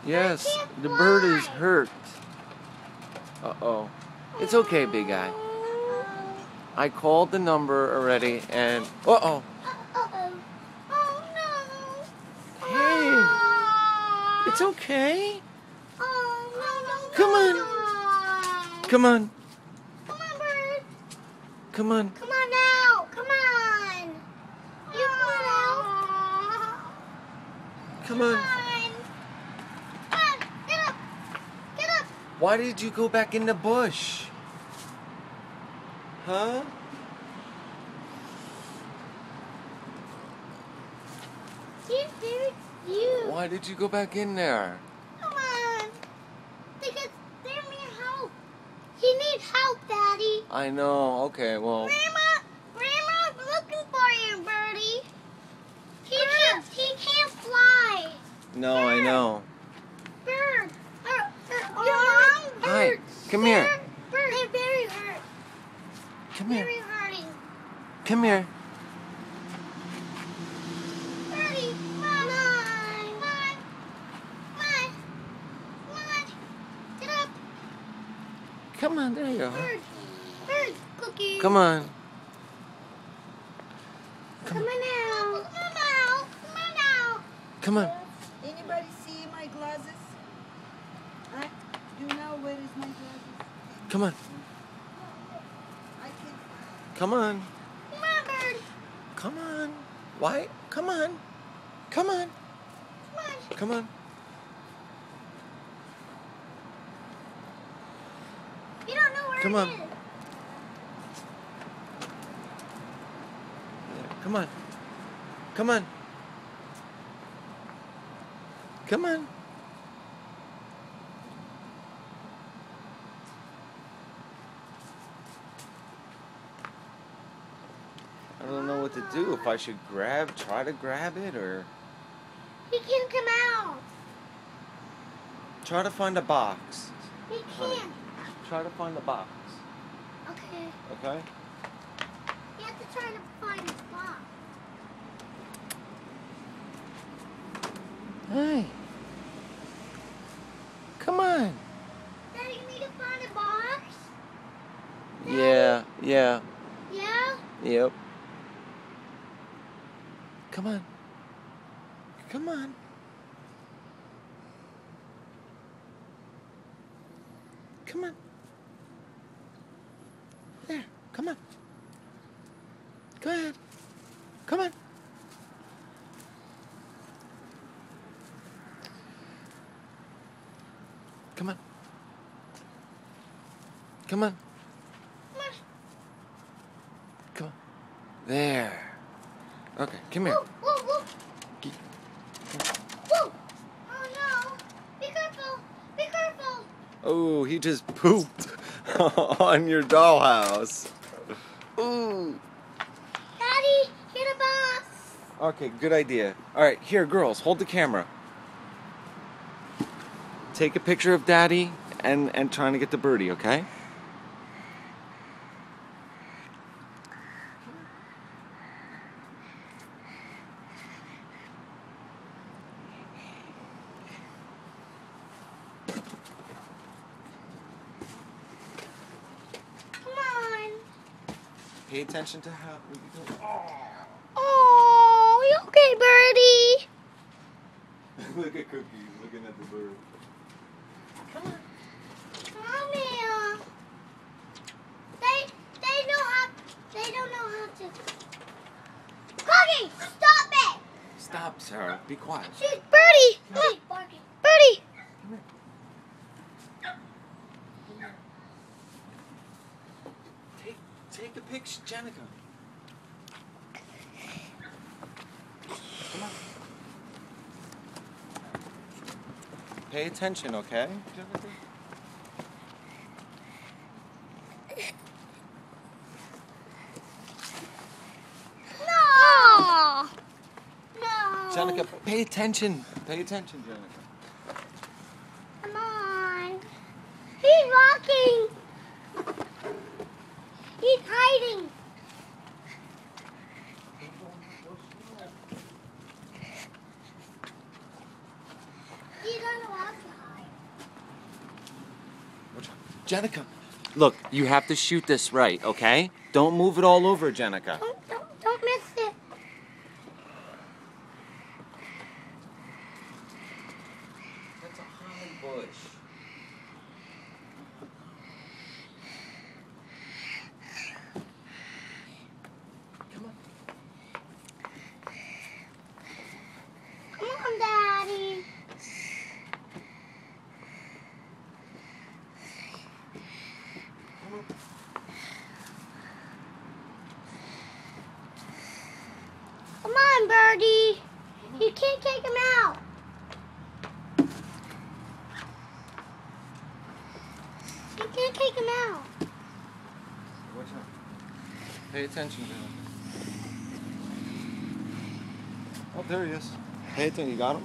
Yes, the bird is hurt. Uh-oh. It's okay, big guy. I called the number already and... Uh-oh. Oh no. Hey. It's okay. Oh no. Come on. Come on. Come on, bird. Come on. Come on now. Come on. You come on out. Come on. Come on. Get up. Get up. Why did you go back in the bush? Huh? He's very cute. Why did you go back in there? Come on. Because they need help. He needs help, Daddy. I know. Okay, well... Grandma's looking for you, Birdie. He can't fly. No, I know. Bird. Your mom, Bird. Hi, come here. Bird, they're very hurt. Come here. Very hurting. Come here. Birdie, come on. Get up. Come on, there you are. Bird, Cookie. Come on. Come on now. Come on. Anybody see my glasses? Huh? Do you know where is my glasses? Come on. I can. Come on. Come on, Bird. Come on. Why? Come on. Come on. Come on. You don't know where Come it on. is. Come on. Come on. Come on. I don't know what to do. If I should try to grab it, or He can't come out. try to find a box. He can't. Try to find a box. Okay. Okay? You have to try to find a box. Hey. Come on. Daddy, you need to find a box? Yeah. Yeah? Yep. Come on. Come on. Come on. There. Come on. Go ahead. Come on. Come on. Come on. Come on. There. Okay, come here. Whoa. Whoa. Oh no. Be careful. Be careful. Oh, he just pooped on your dollhouse. Ooh. Daddy, get a box. Okay, good idea. All right, here, girls, hold the camera. Take a picture of Daddy and trying to get the birdie, okay? Come on. Pay attention to how we go. Oh, you okay, Birdie? Look at Cookie looking at the bird. Come on. Come here. They don't know how to. Cookie, stop it! Stop, Sarah. Be quiet. She's Birdie. She's barking. Birdie. Come here. Take a picture, Jenica. Come on. Pay attention, okay? Jenica? No. Jenica, pay attention. Pay attention, Jenica. Come on. He's walking. He's hiding. You gonna walk Jenica, look, you have to shoot this right, okay? Don't move it all over, Jenica. Don't miss it. That's a holly bush. Come on. Come on, Daddy. Come on. Come on, Birdie. You can't take him out. You can't take him out. Watch out. Pay attention to him. Oh, there he is. Pay attention. You got him?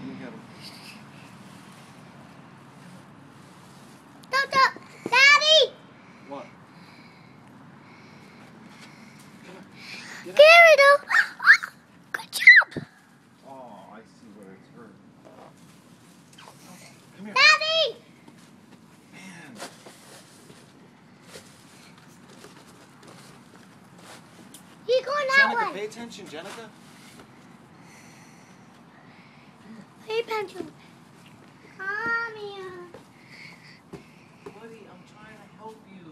You got him. Don't. Daddy! What? Gary, though. Good job. Oh, I see where it's hurt. Come here. Daddy! Man. He's going that Jenica, way. pay attention, Jenica. Pay attention. Come here. Buddy, I'm trying to help you.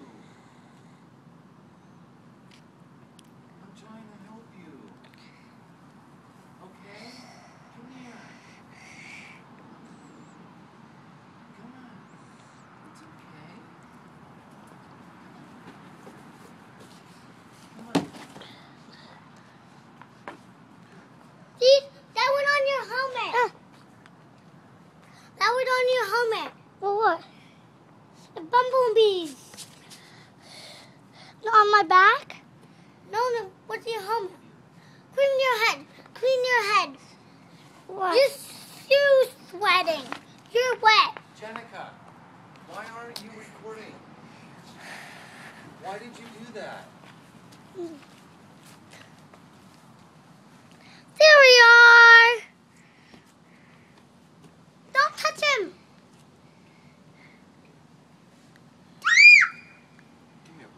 I'm trying to help you. Okay? Come here. Come on. It's okay. Come on. See? That went on your helmet. That went on your helmet. For what? The bumblebees. On my back? No. What's your helmet? Clean your head. Clean your head. What? You're sweating. You're wet. Jenica, why aren't you recording? Why did you do that? There we are. Don't touch him. Come here,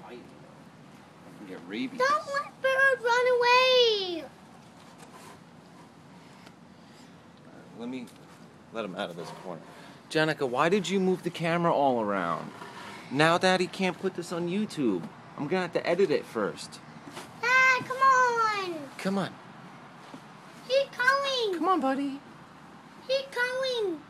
buddy. You can get rabies. Don't let Bird run away. Let me let him out of this corner. Jenica, why did you move the camera all around? Now Daddy can't put this on YouTube. I'm gonna have to edit it first. Dad, come on. Come on. He's coming. Come on, buddy. He's coming.